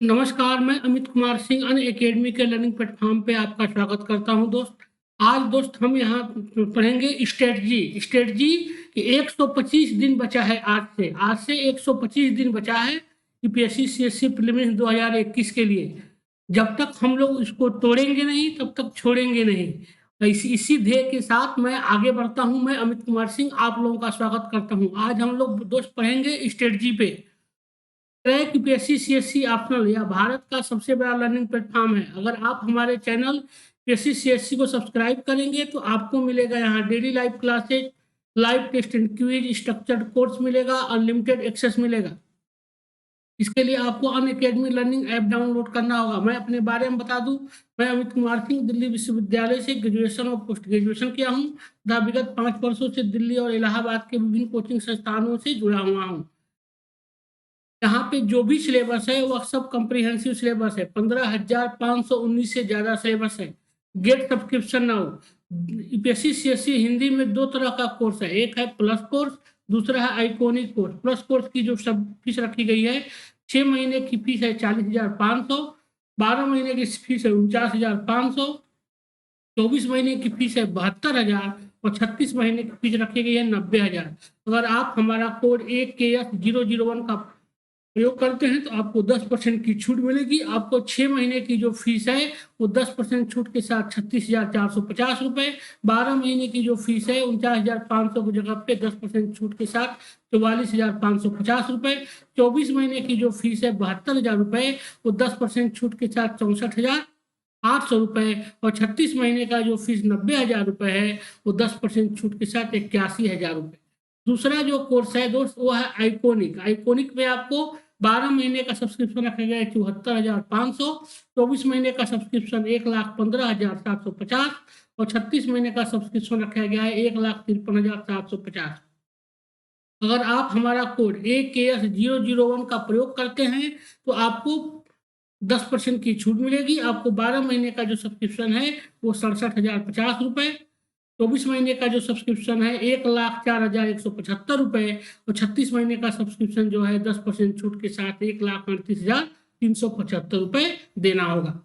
नमस्कार, मैं अमित कुमार सिंह अन अकेडमी के लर्निंग प्लेटफॉर्म पे आपका स्वागत करता हूं दोस्त। आज दोस्त हम यहाँ पढ़ेंगे स्ट्रेटजी कि 125 दिन बचा है आज से 125 दिन बचा है यूपीएससी सीएससी प्रीलिम्स 2021 के लिए। जब तक हम लोग इसको तोड़ेंगे नहीं तब तक छोड़ेंगे नहीं। तो इसी ध्येय के साथ मैं आगे बढ़ता हूं। मैं अमित कुमार सिंह आप लोगों का स्वागत करता हूं। आज हम लोग दोस्त पढ़ेंगे स्ट्रेटजी पे। क्रैक यूपीएससी सीएससी ऑप्शनल या भारत का सबसे बड़ा लर्निंग प्लेटफॉर्म है। अगर आप हमारे चैनल यूपीएससी सीएससी को सब्सक्राइब करेंगे तो आपको मिलेगा यहाँ daily live classes, live test and quiz, structured course मिलेगा, अनलिमिटेड एक्सेस मिलेगा। इसके लिए आपको Unacademy learning app download करना होगा। मैं अपने बारे में बता दूं, मैं अमित कुमार सिंह दिल्ली विश्वविद्यालय से ग्रेजुएशन और पोस्ट ग्रेजुएशन किया हूँ तथा विगत 5 वर्षों से दिल्ली और इलाहाबाद के विभिन्न कोचिंग संस्थानों से जुड़ा हुआ हूँ। यहाँ पे जो भी सिलेबस है वह सब कॉम्प्रिहेंसिव सिलेबस है। 15,519 से ज्यादा सिलेबस है। Get subscription now. UPSC CSC Hindi में दो तरह का कोर्स है, एक है प्लस कोर्स, दूसरा है आइकॉनिक कोर्स। प्लस कोर्स की जो सब फीस रखी गई है, 6 महीने की फीस है 40,500, 12 महीने की फीस है 49,500, 24 महीने की फीस है 72,000 और 36 महीने की फीस रखी गई है 90,000। अगर आप हमारा कोड AKS001 का प्रयोग करते हैं तो आपको 10% की छूट मिलेगी। आपको 6 महीने की जो फीस है वो 10% छूट के साथ 36,450 रुपए, 12 महीने की जो फीस है 49,500 की जगह पे 10% छूट के साथ 44,550 रुपए, 24 महीने की जो फीस है 72,000 रुपए, वो 10% छूट के साथ 64,800 रुपए और 36 महीने का जो फीस 90,000 रुपए है वो 10% छूट के साथ 81,000 रुपए। दूसरा जो कोर्स है दोस्त वो है आइकॉनिक में आपको 12 महीने का सब्सक्रिप्शन रखा गया है 74,500, 24 महीने का सब्सक्रिप्शन 1,15,750 और 36 महीने का सब्सक्रिप्शन रखा गया है 1,53,750। अगर आप हमारा कोड AKS001 का प्रयोग करते हैं तो आपको 10% की छूट मिलेगी। आपको 12 महीने का जो सब्सक्रिप्शन है वो 67,050 रुपए, 24 महीने का जो सब्सक्रिप्शन है 1,04,175 रुपए और 36 महीने का सब्सक्रिप्शन जो है 10% छूट के साथ 1,38,375 रुपए देना होगा।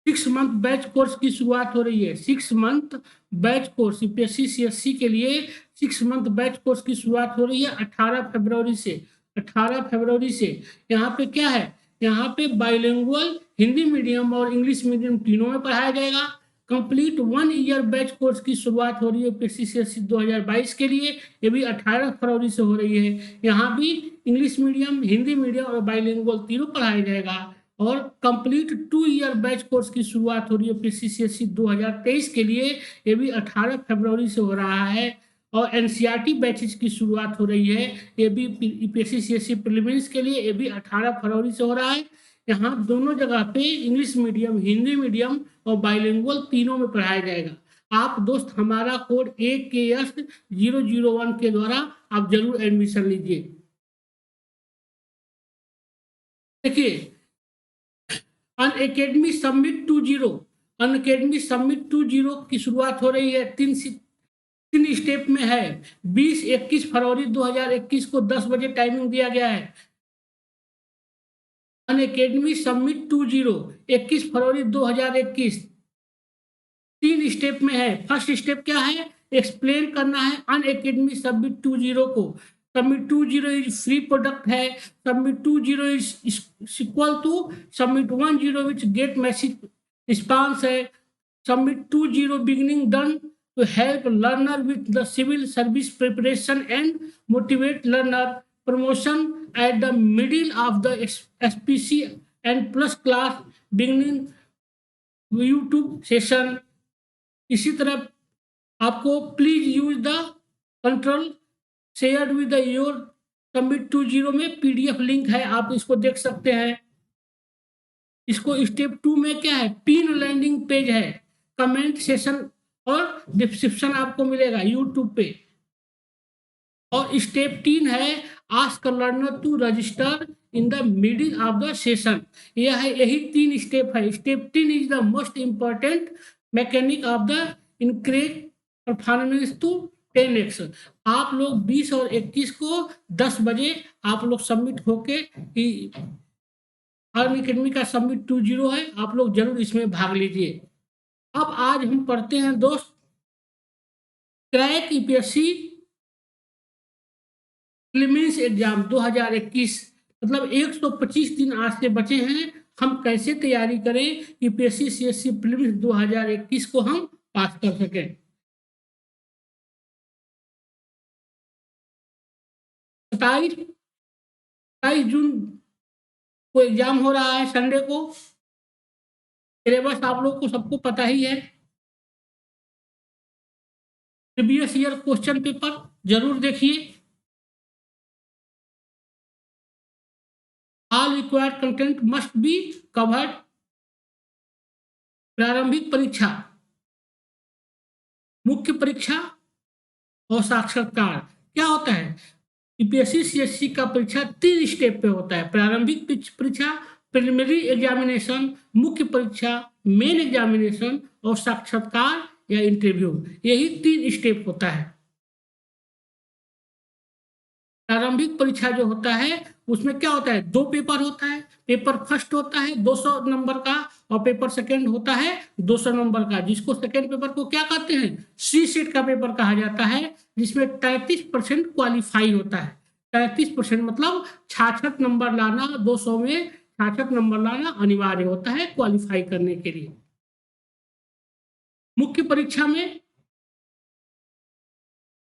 6 मंथ बैच कोर्स की शुरुआत हो रही है। 6 month batch course UPSC CSC के लिए 6 मंथ बैच कोर्स की शुरुआत हो रही है 18 फरवरी से। 18 फरवरी से यहाँ पे क्या है, यहाँ पे बाइलिंगुअल हिंदी मीडियम और इंग्लिश मीडियम तीनों में पढ़ाया जाएगा। कंप्लीट 1 ईयर बैच कोर्स की शुरुआत हो रही है यूपीएससी सीएससी 2022 के लिए। ये भी 18 फरवरी से हो रही है। यहाँ भी इंग्लिश मीडियम, हिंदी मीडियम और बाइलिंगुअल तीनों पढ़ाया जाएगा। और कंप्लीट 2 ईयर बैच कोर्स की शुरुआत हो रही है पीसीसीएससी 2023 के लिए। ये भी 18 फरवरी से हो रहा है। और एनसीईआरटी बैचेज की शुरुआत हो रही है, ये भी पीसीसीएससी प्रीलिम्स के लिए, ये भी 18 फरवरी से हो रहा है। यहाँ दोनों जगह पे इंग्लिश मीडियम, हिंदी मीडियम और बाइलिंगुअल तीनों में पढ़ाया जाएगा। आप दोस्त हमारा कोड AKS001 के द्वारा आप जरूर एडमिशन लीजिए। देखिए, अनअकैडमी समिट 20, अनअकैडमी समिट 20 की शुरुआत हो रही है। तीन स्टेप में है। 20-21 फरवरी 2021 को 10 बजे टाइमिंग दिया गया है। अनअकैडमी समिट 20, 21 फरवरी 2021 3 स्टेप में है। फर्स्ट स्टेप क्या है, एक्सप्लेन करना है अनअकैडमी समिट 20 को। समिट 20 इज फ्री प्रोडक्ट है। Summit 20 is equal to summit 10 which get message response है। Summit 20 beginning done to help learner with the civil service preparation and motivate learner. Promotion at the middle of the SPC and plus class beginning YouTube session। इसी तरह आपको please use the control share with your summit 20 में PDF link है, आप इसको देख सकते हैं। इसको स्टेप 2 में क्या है, पिन लैंडिंग पेज है, कमेंट सेशन और डिस्क्रिप्शन आपको मिलेगा यूट्यूब पे। और स्टेप 3 है ask learner to register in the middle of the session. यह है, यही 3 स्टेप है। Step 3 is the most important mechanic of the increase performance to 10x। आप लोग 20 और 21 को 10 बजे आप लोग सबमिट होके अनअकैडमी का सबमिट 20 है, आप लोग जरूर इसमें भाग लीजिए। अब आज हम पढ़ते हैं दोस्त क्रैक यूपीएससी प्रीलिम्स एग्जाम 2021। मतलब 125 दिन आज से बचे हैं। हम कैसे तैयारी करें यूपीएससी सीएससी प्रीलिम्स 2021 को हम पास कर सकें। 27 जून को एग्जाम हो रहा है, संडे को। सिलेबस आप लोग को सबको पता ही है। प्रीवियस ईयर क्वेश्चन पेपर जरूर देखिए। All required content must be covered. प्रारंभिक परीक्षा, मुख्य परीक्षा और साक्षात्कार। क्या होता है यूपीएससी सीएससी का परीक्षा 3 स्टेप पे होता है। प्रारंभिक परीक्षा, प्रिलिमिनरी एग्जामिनेशन, मुख्य परीक्षा, मेन एग्जामिनेशन और साक्षात्कार या इंटरव्यू। यही 3 स्टेप होता है। प्रारंभिक परीक्षा जो होता है उसमें क्या होता है, 2 पेपर होता है। पेपर फर्स्ट होता है 200 नंबर का और पेपर सेकंड होता है 200 नंबर का, जिसको सेकंड पेपर को क्या कहते हैं, सी सेट का पेपर कहा जाता है, जिसमें 33% क्वालिफाई होता है। 33% मतलब 66 नंबर लाना, 200 में 66 नंबर लाना अनिवार्य होता है क्वालिफाई करने के लिए। मुख्य परीक्षा में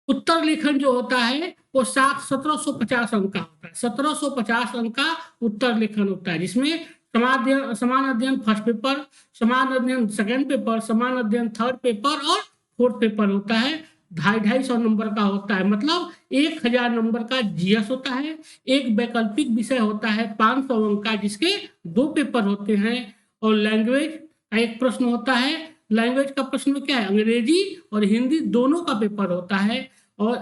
उत्तर लेखन जो होता है वो 1750 अंक का होता है। 1750 अंक का उत्तर लेखन होता है, जिसमें समान अध्ययन फर्स्ट पेपर, समान अध्ययन सेकंड पेपर, समान अध्ययन थर्ड पेपर और फोर्थ पेपर होता है। 250 नंबर का होता है, मतलब 1000 नंबर का जीएस होता है। एक वैकल्पिक विषय होता है 500 अंक का, जिसके 2 पेपर होते हैं। और लैंग्वेज का एक प्रश्न होता है। लैंग्वेज का प्रश्न में क्या है, अंग्रेजी और हिंदी दोनों का पेपर होता है। और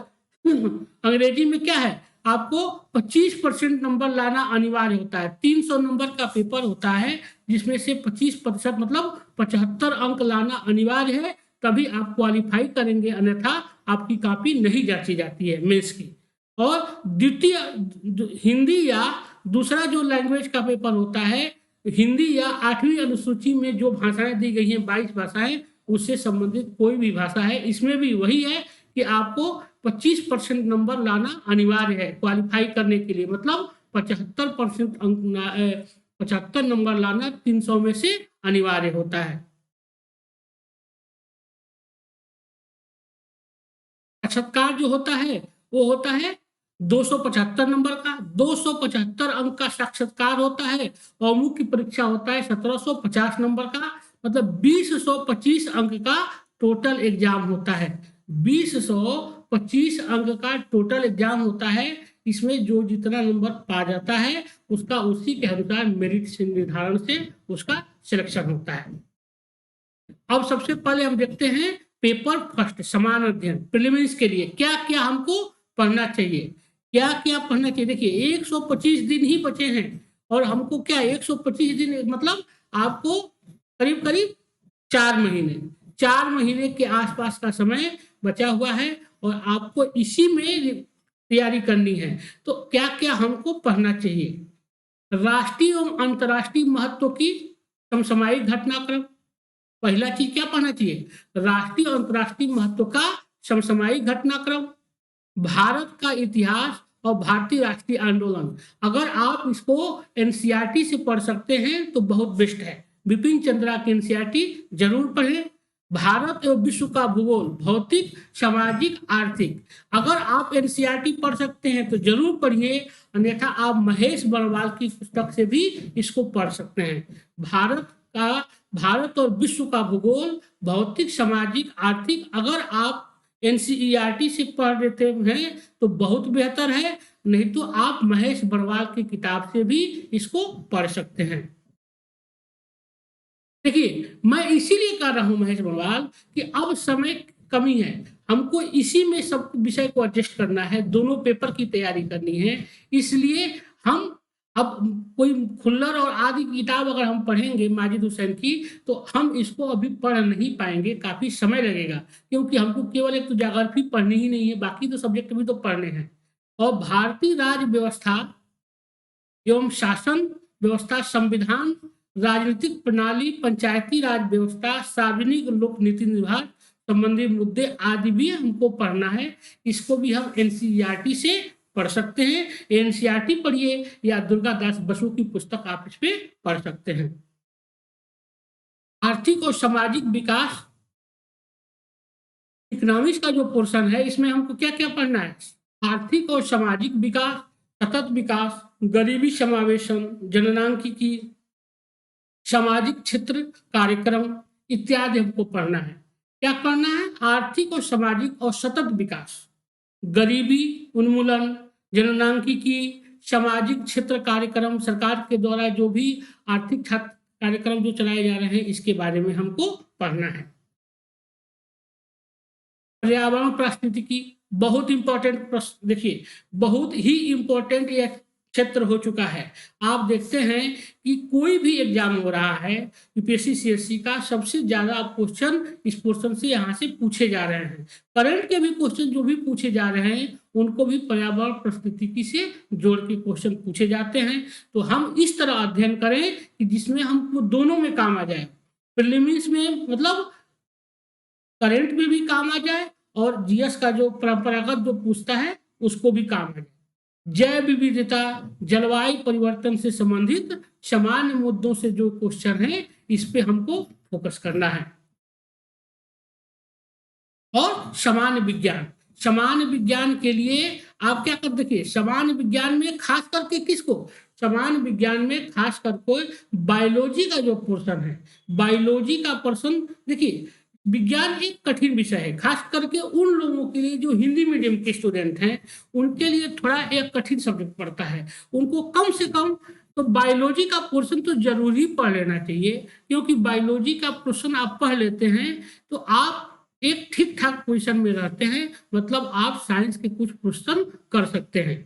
अंग्रेजी में क्या है, आपको 25% नंबर लाना अनिवार्य होता है। 300 नंबर का पेपर होता है, जिसमें से 25% मतलब 75 अंक लाना अनिवार्य है, तभी आप क्वालिफाई करेंगे, अन्यथा आपकी कॉपी नहीं जांची जाती है मेंस की। और द्वितीय हिंदी या दूसरा जो लैंग्वेज का पेपर होता है, हिंदी या 8वीं अनुसूची में जो भाषाएं दी गई हैं 22 भाषाएं, उससे संबंधित कोई भी भाषा है, इसमें भी वही है कि आपको 25% नंबर लाना अनिवार्य है क्वालिफाई करने के लिए। मतलब 75% अंक 75 नंबर लाना 300 में से अनिवार्य होता है। साक्षात्कार जो होता है वो होता है 275 नंबर का, 275 अंक का साक्षात्कार होता है। और मुख्य परीक्षा होता है 1750 नंबर का, मतलब 2025 अंक का टोटल एग्जाम होता है। 2025 अंक का टोटल एग्जाम होता है। इसमें जो जितना नंबर पा जाता है उसका उसी के अनुसार मेरिट से निर्धारण से उसका सिलेक्शन होता है। अब सबसे पहले हम देखते हैं पेपर फर्स्ट, समान अध्ययन प्रीलिम्स के लिए क्या क्या हमको पढ़ना चाहिए। क्या क्या पढ़ना चाहिए, देखिए 125 दिन ही बचे हैं और हमको क्या 125 दिन मतलब आपको करीब करीब 4 महीने के आसपास का समय बचा हुआ है और आपको इसी में तैयारी करनी है। तो क्या क्या हमको पढ़ना चाहिए, राष्ट्रीय एवं अंतर्राष्ट्रीय महत्व की समसामयिक घटनाक्रम। पहला चीज क्या पढ़ना चाहिए, राष्ट्रीय और अंतर्राष्ट्रीय महत्व का समसामयिक घटनाक्रम, भारत का इतिहास और भारतीय राष्ट्रीय आंदोलन। अगर आप इसको एनसीईआरटी से पढ़ सकते हैं तो बहुत बेस्ट है। बिपिन चंद्रा की एनसीईआरटी जरूर पढ़ें। भारत एवं विश्व का भूगोल, भौतिक, सामाजिक, आर्थिक। अगर आप एनसीईआरटी पढ़ सकते हैं तो जरूर पढ़िए, अन्यथा आप महेश बर्णवाल की पुस्तक से भी इसको पढ़ सकते हैं। भारत और विश्व का भूगोल, भौतिक, सामाजिक, आर्थिक अगर आप एनसीईआरटी से पढ़ लेते हैं तो बहुत बेहतर है, नहीं तो आप महेश बर्णवाल की किताब से भी इसको पढ़ सकते हैं। देखिए मैं इसीलिए कर रहा हूं महेश बर्णवाल कि अब समय कमी है, हमको इसी में सब विषय को एडजस्ट करना है, दोनों पेपर की तैयारी करनी है। इसलिए हम अब कोई खुल्लर और आदि किताब अगर हम पढ़ेंगे माजिद हुसैन की, तो हम इसको अभी पढ़ नहीं पाएंगे, काफी समय लगेगा, क्योंकि हमको केवल एक तो ज्योग्राफी पढ़नी ही नहीं है, बाकी तो सब्जेक्ट भी तो पढ़ने हैं। और भारतीय राज्य व्यवस्था एवं शासन व्यवस्था, संविधान, राजनीतिक प्रणाली, पंचायती राज व्यवस्था, सार्वजनिक लोक नीति निर्माण संबंधी मुद्दे आदि भी हमको पढ़ना है। इसको भी हम एनसीईआरटी से पढ़ सकते हैं। एनसीईआरटी पढ़िए या दुर्गा दास बसु की पुस्तक आप इस पे पढ़ सकते हैं। आर्थिक और सामाजिक विकास, इकोनॉमिक्स का जो पोर्शन है, इसमें हमको क्या क्या पढ़ना है? आर्थिक और सामाजिक विकास, सतत विकास, गरीबी समावेशन, जननांकिकी, सामाजिक क्षेत्र कार्यक्रम इत्यादि हमको पढ़ना है। क्या पढ़ना है? आर्थिक और सामाजिक और सतत विकास, गरीबी उन्मूलन, जननांकिकी, सामाजिक क्षेत्र कार्यक्रम, सरकार के द्वारा जो भी आर्थिक कार्यक्रम जो चलाए जा रहे हैं, इसके बारे में हमको पढ़ना है। पर्यावरण पारिस्थितिकी बहुत इंपॉर्टेंट प्रश्न, देखिए बहुत ही इंपॉर्टेंट यह क्षेत्र हो चुका है। आप देखते हैं कि कोई भी एग्जाम हो रहा है यूपीएससी सीएससी का, सबसे ज्यादा क्वेश्चन इस पोर्शन से यहाँ से पूछे जा रहे हैं। करंट के भी क्वेश्चन जो भी पूछे जा रहे हैं, उनको भी पर्यावरण पारिस्थितिकी से जोड़ के क्वेश्चन पूछे जाते हैं। तो हम इस तरह अध्ययन करें कि जिसमें हमको दोनों में काम आ जाए, प्रीलिम्स में मतलब करंट में भी काम आ जाए, और जीएस का जो परंपरागत जो पूछता है उसको भी काम आ जाए। जैव विविधता, जलवायु परिवर्तन से संबंधित सामान्य मुद्दों से जो क्वेश्चन है, इस पे हमको फोकस करना है। और सामान्य विज्ञान, सामान्य विज्ञान के लिए आप क्या कर देखिए, सामान्य विज्ञान में खास करके किसको, सामान्य विज्ञान में खास करके बायोलॉजी का जो पोर्शन है, बायोलॉजी का पोर्शन देखिए, विज्ञान एक कठिन विषय है, खास करके उन लोगों के लिए जो हिंदी मीडियम के स्टूडेंट हैं, उनके लिए थोड़ा एक कठिन सब्जेक्ट पड़ता है। उनको कम से कम तो बायोलॉजी का पोर्शन तो जरूरी पढ़ लेना चाहिए, क्योंकि बायोलॉजी का पोर्शन आप पढ़ लेते हैं तो आप एक ठीक ठाक पोजीशन में रहते हैं, मतलब आप साइंस के कुछ क्वेश्चन कर सकते हैं।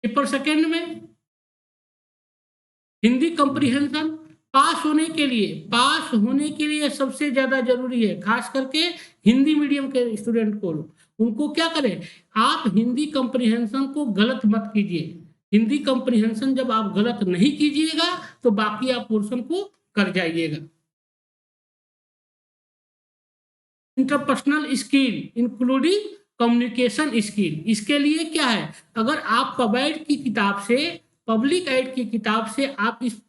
पेपर सेकेंड में हिंदी कंप्रीहेंशन, पास होने के लिए सबसे ज्यादा जरूरी है, खास करके हिंदी मीडियम के स्टूडेंट को, उनको क्या करें, आप हिंदी कंप्रीहेंशन को गलत मत कीजिए। हिंदी कंप्रीहेंशन जब आप गलत नहीं कीजिएगा तो बाकी आप पोर्शन को कर जाइएगा। Interpersonal skill including communication skill, इसके लिए क्या है, अगर आप पब्लिक की किताब से, पब्लिक एड की किताब से आप इस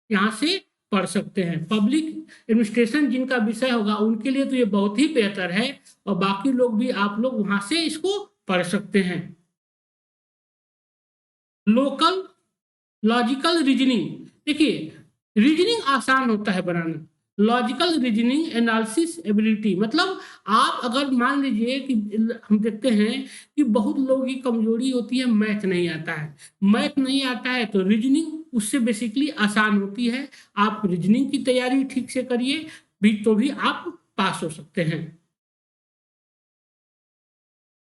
यहाँ से पढ़ सकते हैं। पब्लिक एडमिनिस्ट्रेशन जिनका विषय होगा उनके लिए तो ये बहुत ही बेहतर है, और बाकी लोग भी आप लोग वहां से इसको पढ़ सकते हैं। लोकल लॉजिकल रीजनिंग, देखिए रीजनिंग आसान होता है बनाना, लॉजिकल रीजनिंग एनालिसिस एबिलिटी, मतलब आप अगर मान लीजिए कि हम देखते हैं कि बहुत लोगों की कमजोरी होती है, मैथ नहीं आता है, मैथ नहीं आता है तो रीजनिंग उससे बेसिकली आसान होती है। आप रीजनिंग की तैयारी ठीक से करिए भी तो भी आप पास हो सकते हैं।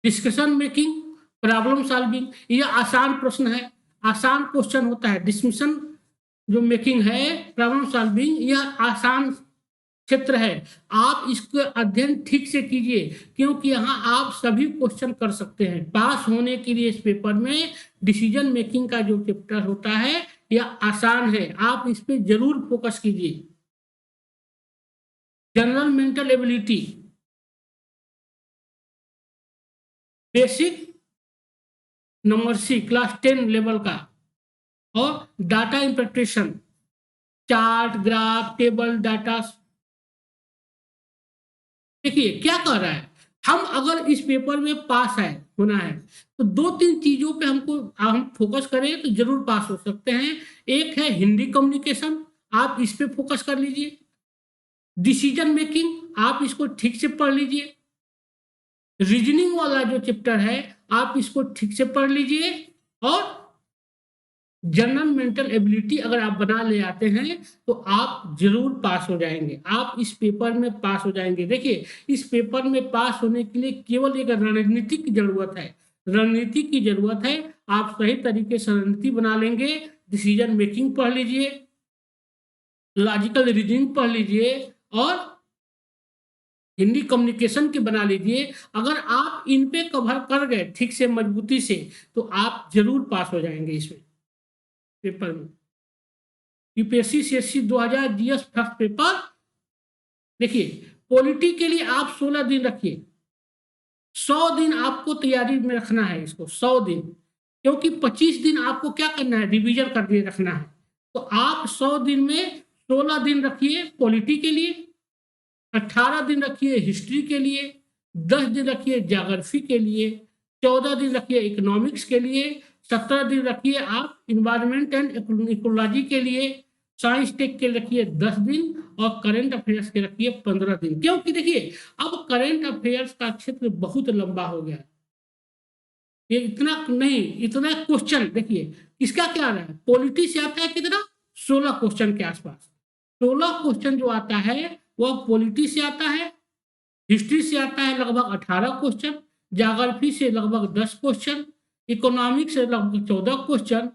डिस्कशन मेकिंग, प्रॉब्लम सॉल्विंग, यह आसान प्रश्न है, आसान क्वेश्चन होता है। डिस्कशन जो मेकिंग है, प्रॉब्लम सॉल्विंग, यह आसान क्षेत्र है। आप इसको अध्ययन ठीक से कीजिए, क्योंकि यहाँ आप सभी क्वेश्चन कर सकते हैं। पास होने के लिए इस पेपर में डिसीजन मेकिंग का जो चैप्टर होता है यह आसान है, आप इस पे जरूर फोकस कीजिए। General mental ability, basic numeracy class 10 level का, और data interpretation, chart, graph, table, data. देखिए क्या कह रहा है, हम अगर इस पेपर में पास है होना है तो दो तीन चीजों पे हम फोकस करें तो जरूर पास हो सकते हैं। एक है हिंदी कम्युनिकेशन, आप इस पे फोकस कर लीजिए। डिसीजन मेकिंग, आप इसको ठीक से पढ़ लीजिए। रीजनिंग वाला जो चैप्टर है आप इसको ठीक से पढ़ लीजिए, और जनरल मेंटल एबिलिटी अगर आप बना ले आते हैं तो आप जरूर पास हो जाएंगे, आप इस पेपर में पास हो जाएंगे। देखिए इस पेपर में पास होने के लिए केवल एक रणनीति की जरूरत है, रणनीति की जरूरत है। आप सही तरीके से रणनीति बना लेंगे। डिसीजन मेकिंग पढ़ लीजिए, लॉजिकल रीजनिंग पढ़ लीजिए और हिंदी कम्युनिकेशन की बना लीजिए। अगर आप इन पे कवर कर गए ठीक से मजबूती से तो आप जरूर पास हो जाएंगे इसमें पेपर में। UPSC CSC 2000 GS first paper. देखिए पॉलिटी के लिए आप 16 दिन रखिए, 100 दिन आपको तैयारी में रखना है इसको, 100 दिन, क्योंकि 25 दिन आपको क्या करना है, रिवीजन करके रखना है। तो आप 100 दिन में 16 दिन रखिए पॉलिटी के लिए, 18 दिन रखिए हिस्ट्री के लिए, 10 दिन रखिए ज्योग्राफी के लिए, 14 दिन रखिए इकोनॉमिक्स के लिए, 17 दिन रखिए आप इन्वायरमेंट एंड इकोलॉजी के लिए, साइंस टेक के रखिए 10 दिन और करंट अफेयर्स के रखिए 15 दिन। क्योंकि देखिए अब करंट अफेयर्स का क्षेत्र बहुत लंबा हो गया, ये इतना नहीं, इतना क्वेश्चन देखिए किसका क्या आ रहा है, पॉलिटी से आता है कितना, 16 क्वेश्चन के आसपास। 16 क्वेश्चन जो आता है वह पॉलिटी से आता है, हिस्ट्री से आता है लगभग 18 क्वेश्चन, ज्योग्राफी से लगभग 10 क्वेश्चन, इकोनॉमिक्स से लगभग 14 क्वेश्चन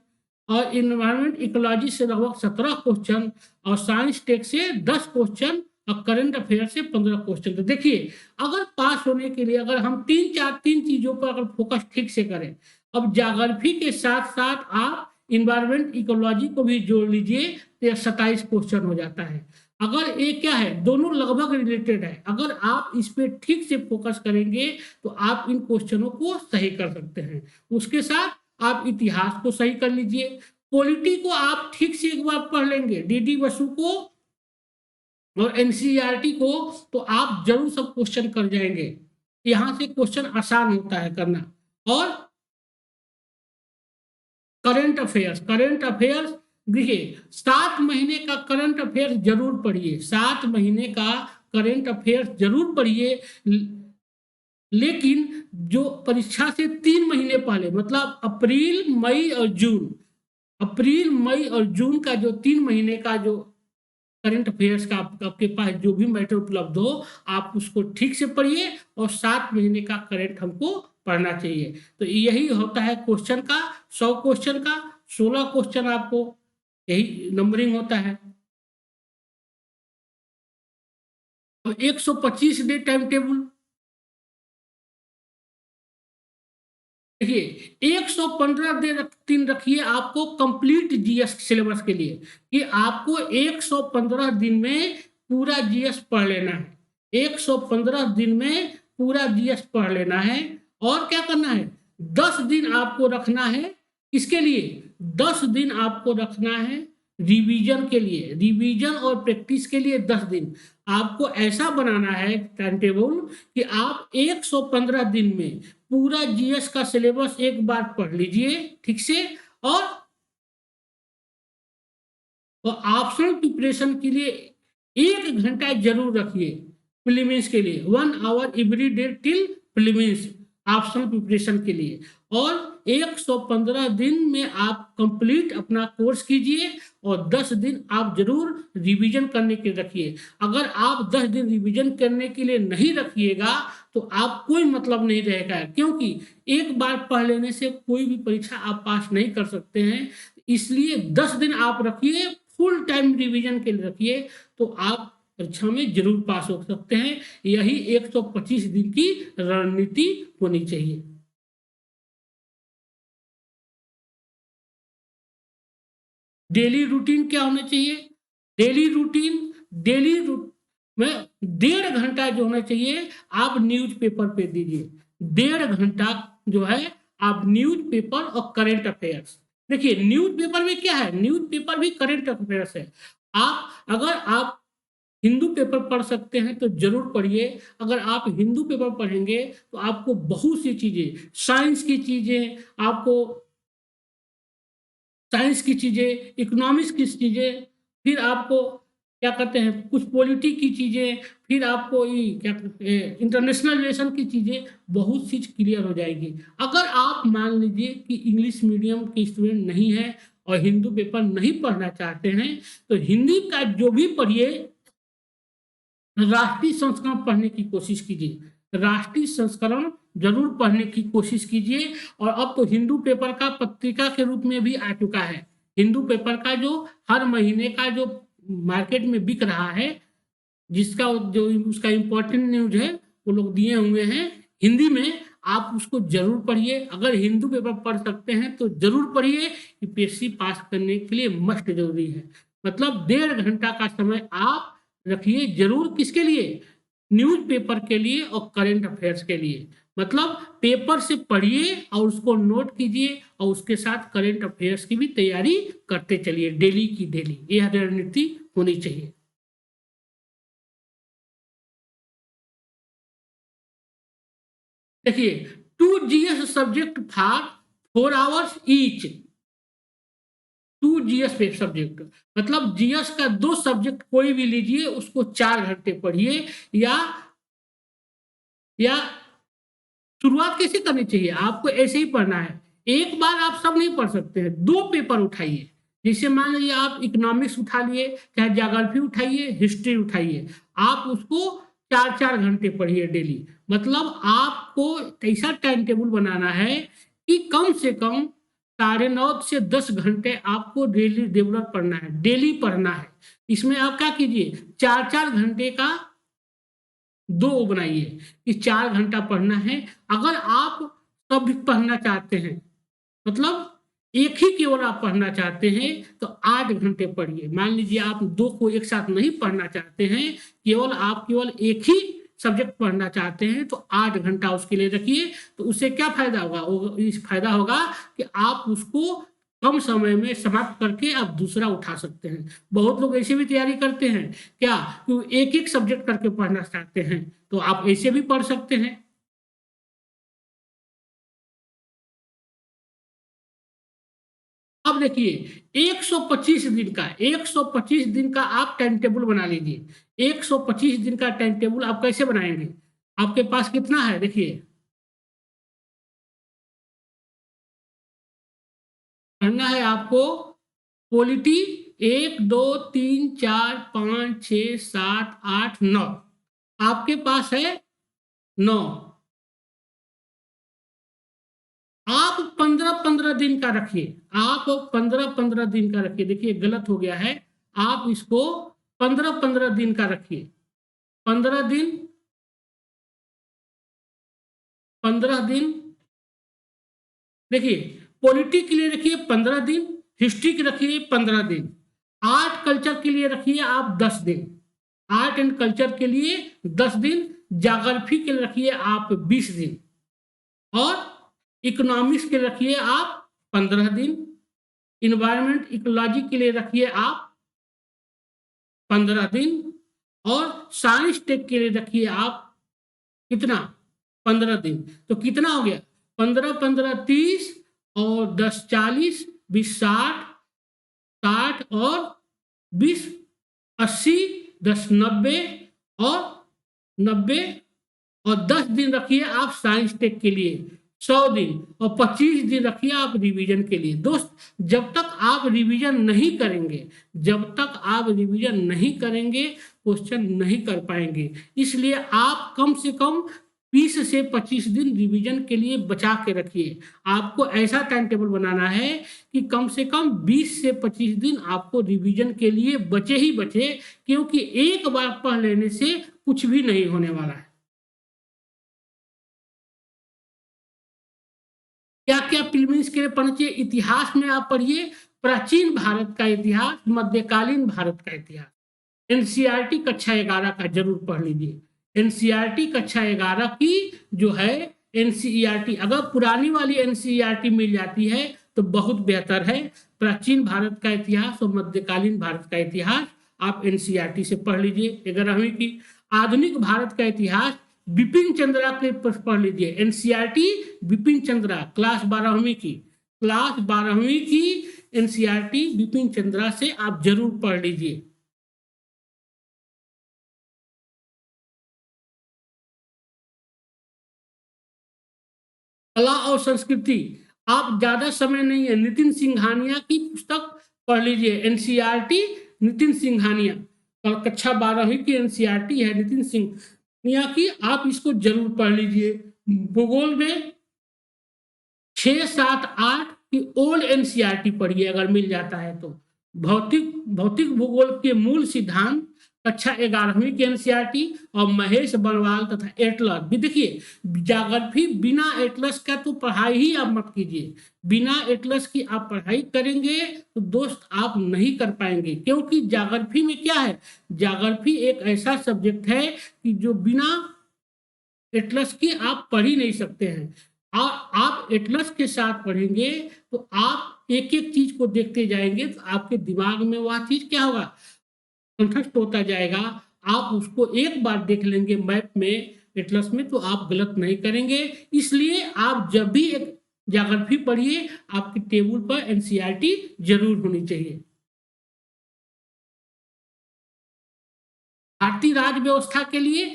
और इन्वायरमेंट इकोलॉजी से लगभग 17 क्वेश्चन और साइंस टेक से 10 क्वेश्चन और करंट अफेयर से 15 क्वेश्चन। तो देखिए अगर पास होने के लिए अगर हम तीन चीजों पर अगर फोकस ठीक से करें, अब ज्योग्राफी के साथ साथ आप इन्वायरमेंट इकोलॉजी को भी जोड़ लीजिए तो 27 क्वेश्चन हो जाता है। अगर ये क्या है, दोनों लगभग रिलेटेड है, अगर आप इस पे ठीक से फोकस करेंगे तो आप इन क्वेश्चनों को सही कर सकते हैं। उसके साथ आप इतिहास को सही कर लीजिए, पॉलिटी को आप ठीक से एक बार पढ़ लेंगे, डीडी बसु को और एनसीईआरटी को, तो आप जरूर सब क्वेश्चन कर जाएंगे। यहां से क्वेश्चन आसान होता है करना। और करंट अफेयर्स देखिए 7 महीने का करंट अफेयर्स जरूर पढ़िए, 7 महीने का करंट अफेयर्स जरूर पढ़िए। लेकिन जो परीक्षा से 3 महीने पहले मतलब अप्रैल मई और जून, अप्रैल मई और जून का जो 3 महीने का जो करंट अफेयर्स का आपके पास जो भी मैटर उपलब्ध हो आप उसको ठीक से पढ़िए और 7 महीने का करंट हमको पढ़ना चाहिए। तो यही होता है क्वेश्चन का, 100 क्वेश्चन का 16 क्वेश्चन आपको यही नंबरिंग होता है। और 125 डे टाइम टेबल, देखिए 115 दिन रखिए आपको कंप्लीट जीएस सिलेबस के लिए, कि आपको 115 दिन में पूरा जीएस पढ़ लेना है, 115 दिन में पूरा जीएस पढ़ लेना है। और क्या करना है, 10 दिन आपको रखना है, इसके लिए 10 दिन आपको रखना है रिवीजन के लिए, रिवीजन और प्रैक्टिस के लिए 10 दिन आपको ऐसा बनाना है टाइम टेबल कि आप 115 दिन में पूरा जीएस का सिलेबस एक बार पढ़ लीजिए ठीक से। और ऑप्शनल प्रिपरेशन के लिए 1 घंटा जरूर रखिए, प्रीलिम्स के लिए 1 hour every day till prelims optional preparation के लिए। और 115 दिन में आप कंप्लीट अपना कोर्स कीजिए और 10 दिन आप जरूर रिवीजन करने के रखिए। अगर आप 10 दिन रिवीजन करने के लिए नहीं रखिएगा तो आप कोई मतलब नहीं रहेगा, क्योंकि एक बार पढ़ लेने से कोई भी परीक्षा आप पास नहीं कर सकते हैं। इसलिए 10 दिन आप रखिए, फुल टाइम रिवीजन के लिए रखिए, तो आप परीक्षा में जरूर पास हो सकते हैं। यही 125 दिन की रणनीति होनी चाहिए। डेली रूटीन क्या होना चाहिए, डेली में 1.5 घंटा जो होना चाहिए आप न्यूज़पेपर पे दीजिए, 1.5 घंटा जो है आप न्यूज़पेपर और करंट अफेयर्स। देखिए न्यूज़पेपर में क्या है, न्यूज़पेपर भी करंट अफेयर्स है। अगर आप हिंदू पेपर पढ़ सकते हैं तो जरूर पढ़िए। अगर आप हिंदू पेपर पढ़ेंगे तो आपको बहुत सी चीजें, साइंस की चीजें, आपको साइंस की चीजें, इकोनॉमिक्स की चीजें, फिर आपको क्या कहते हैं कुछ पॉलिटी की चीजें, फिर आपको क्या इंटरनेशनल रिलेशन की चीजें, बहुत चीज क्लियर हो जाएगी। अगर आप मान लीजिए कि इंग्लिश मीडियम के स्टूडेंट नहीं है और हिंदू पेपर नहीं पढ़ना चाहते हैं तो हिंदी का जो भी पढ़िए, राष्ट्रीय संस्करण पढ़ने की कोशिश कीजिए। राष्ट्रीय संस्करण जरूर पढ़ने की कोशिश कीजिए। और अब तो हिंदू पेपर का पत्रिका के रूप में भी आ चुका है। हिंदू पेपर का जो हर महीने का जो मार्केट में बिक रहा है, जिसका जो उसका इम्पोर्टेंट न्यूज है वो लोग दिए हुए हैं हिंदी में, आप उसको जरूर पढ़िए। अगर हिंदू पेपर पढ़ सकते हैं तो जरूर पढ़िए। यूपीएससी पास करने के लिए मस्ट जरूरी है। मतलब 1.5 घंटा का समय आप रखिए जरूर, किसके लिए? न्यूज पेपर के लिए और करंट अफेयर्स के लिए। मतलब पेपर से पढ़िए और उसको नोट कीजिए और उसके साथ करंट अफेयर्स की भी तैयारी करते चलिए, डेली की डेली। यह रणनीति होनी चाहिए। देखिए, 2 GS subject for 4 hours each. 2 GS पे सब्जेक्ट, मतलब जीएस का 2 सब्जेक्ट कोई भी लीजिए, उसको 4 घंटे पढ़िए। या शुरुआत कैसे करनी चाहिए? आपको ऐसे ही पढ़ना है। एक बार आप सब नहीं पढ़ सकते हैं, 2 पेपर उठाइए। जैसे मान लीजिए आप इकोनॉमिक्स उठा लिए, चाहे ज्योग्राफी उठाइए, हिस्ट्री उठाइए, आप उसको 4-4 घंटे पढ़िए डेली। मतलब आपको ऐसा टाइम टेबल बनाना है कि कम से कम 9.5 से 10 घंटे आपको डेली डेवलप पढ़ना है, डेली पढ़ना है। इसमें आप क्या कीजिए, 4-4 घंटे का 2 बनाइए कि 4 घंटा पढ़ना है। अगर आप सब पढ़ना चाहते हैं, मतलब एक ही केवल आप पढ़ना चाहते हैं, तो 8 घंटे पढ़िए। मान लीजिए आप 2 को एक साथ नहीं पढ़ना चाहते हैं, केवल एक ही सब्जेक्ट पढ़ना चाहते हैं, तो 8 घंटा उसके लिए रखिए। तो उससे क्या फायदा होगा? इस फायदा होगा कि आप उसको कम समय में समाप्त करके आप दूसरा उठा सकते हैं। बहुत लोग ऐसे भी तैयारी करते हैं क्या, कि एक एक सब्जेक्ट करके पढ़ना चाहते हैं, तो आप ऐसे भी पढ़ सकते हैं। अब देखिए, 125 दिन का आप टाइम टेबल बना लीजिए। 125 दिन का टाइम टेबल आप कैसे बनाएंगे? आपके पास कितना है? देखिए, पढ़ना है आपको पॉलिटी 1, 2, 3, 4, 5, 6, 7, 8, 9। आपके पास है 9। आप 15-15 दिन का रखिए। आप 15-15 दिन का रखिए। देखिए गलत हो गया है, आप इसको 15-15 दिन का रखिए। 15 दिन, 15 दिन। देखिए, पॉलिटी के लिए रखिए 15 दिन, हिस्ट्री के रखिए 15 दिन, आर्ट कल्चर के लिए रखिए आप 10 दिन, आर्ट एंड कल्चर के लिए 10 दिन, ज्योग्राफी के लिए रखिए आप 20 दिन, और इकोनॉमिक्स के रखिए आप 15 दिन, इन्वायरमेंट इकोलॉजी के लिए रखिए आप 15 दिन, और साइंस टेक के लिए रखिए आप कितना? 15 दिन। तो कितना हो गया? 15-15 30, और 10 40, 20 60, 60 और 20 80, 10 90, और 90, और 10 दिन रखिए आप साइंस टेक के लिए, 100 दिन, और 25 दिन रखिए आप रिवीजन के लिए। दोस्त, जब तक आप रिवीजन नहीं करेंगे, क्वेश्चन नहीं कर पाएंगे। इसलिए आप कम से कम 20 से 25 दिन रिवीजन के लिए बचा के रखिए। आपको ऐसा टाइम टेबल बनाना है कि कम से कम 20 से 25 दिन आपको रिवीजन के लिए बचे ही बचे, क्योंकि एक बार पढ़ लेने से कुछ भी नहीं होने वाला है। क्या क्या प्रीलिम्स के लिए पढ़ना चाहिए? इतिहास में आप पढ़िए, प्राचीन भारत का इतिहास, मध्यकालीन भारत का इतिहास। एनसीईआरटी कक्षा 11 का जरूर पढ़ लीजिए। एनसीईआरटी कक्षा 11 की जो है एनसीईआरटी, अगर पुरानी वाली एनसीईआरटी मिल जाती है तो बहुत बेहतर है। प्राचीन भारत का इतिहास और मध्यकालीन भारत का इतिहास आप एनसीईआरटी से पढ़ लीजिए। 11वीं की आधुनिक भारत का इतिहास बिपिन चंद्रा के पढ़ लीजिए। एनसीईआरटी बिपिन चंद्रा, क्लास 12वीं की एनसीईआरटी बिपिन चंद्रा से आप जरूर पढ़ लीजिए। कला और संस्कृति, आप ज्यादा समय नहीं है, नितिन सिंघानिया की पुस्तक पढ़ लीजिए। एनसीईआरटी नितिन सिंघानिया, कक्षा 12वीं की एनसीईआरटी है नितिन सिंघानिया की, आप इसको जरूर पढ़ लीजिए। भूगोल में 6, 7, 8 की ओल्ड एनसीईआरटी पढ़िए अगर मिल जाता है तो। भौतिक भूगोल के मूल सिद्धांत कक्षा 11वीं की एनसीईआरटी और महेश बलवाल तथा एटलस भी। देखिए ज्योग्राफी बिना एटलस का तो पढ़ाई ही आप मत कीजिए। बिना एटलस की आप पढ़ाई करेंगे तो दोस्त आप नहीं कर पाएंगे, क्योंकि ज्योग्राफी में क्या है, ज्योग्राफी एक ऐसा सब्जेक्ट है कि जो बिना एटलस की आप पढ़ ही नहीं सकते हैं। और आप एटलस के साथ पढ़ेंगे तो आप एक एक चीज को देखते जाएंगे तो आपके दिमाग में वह चीज क्या होगा, कंठस्थ होता जाएगा। आप उसको एक बार देख लेंगे मैप में, एटलस में, तो आप गलत नहीं करेंगे। इसलिए आप जब भी एक ज्योग्राफी पढ़िए आपके टेबल पर एनसीईआरटी जरूर होनी चाहिए। भारतीय राज्य व्यवस्था के लिए